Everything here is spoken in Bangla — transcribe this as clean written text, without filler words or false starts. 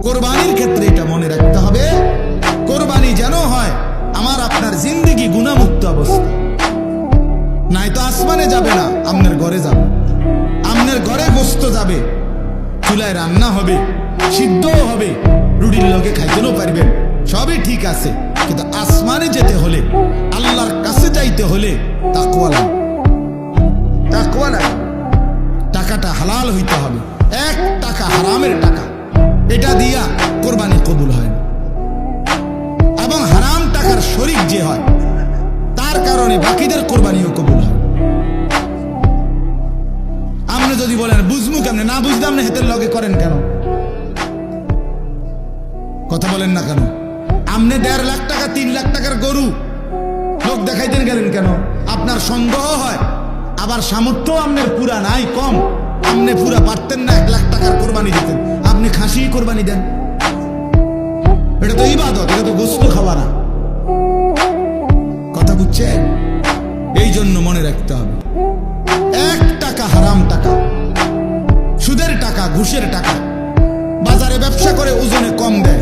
কোরবানির ক্ষেত্রে এটা মনে রাখতে হবে, কোরবানি যেন হয় আমার আপনার জিন্দেগি গুনাহমুক্ত অবস্থা। নাই তো আসমানে যাবে না, আপনার ঘরে যাবে, আপনার ঘরে গোস্ত যাবে, চুলায় রান্না হবে, সিদ্ধও হবে, রুটির লগে খাইতেও পারবেন, সবই ঠিক আছে। কিন্তু আসমানে যেতে হলে, আল্লাহর কাছে যাইতে হলে তাকওয়া লাগে, তাকওয়া লাগে। টাকাটা হালাল হইতে হবে। 1 টাকা হারামের টাকা, এটা দিয়া কোরবানি কবুল হয় না। এবং হারাম টাকার শরীক যে হয় তার কারণে বাকিদের কোরবানিও কবুল হয়। আপনি যদি বলেন বুঝমু কেমনে, না বুঝলাম না, হেতের লগে করেন কেন? কথা বলেন না কেন? আপনি 1.5 লাখ টাকা 3 লাখ টাকার গরু লোক দেখাইতেন গেলেন কেন? আপনার সন্দেহ হয়, আবার সামর্থ্য আপনার পুরা নাই, কম, আপনি পুরা পারতেন না 1 লাখ টাকার কোরবানি দিতেন, আপনি খাসি কোরবানি দেন। এটা তো ইবাদত, এটা তো গোস্ত খাওয়া না। কথা বুঝছেন? এই জন্য মনে রাখতে হবে, 1 টাকা হারাম টাকা, সুদের টাকা, ঘুষের টাকা, বাজারে ব্যবসা করে ওজনে কম দেয়,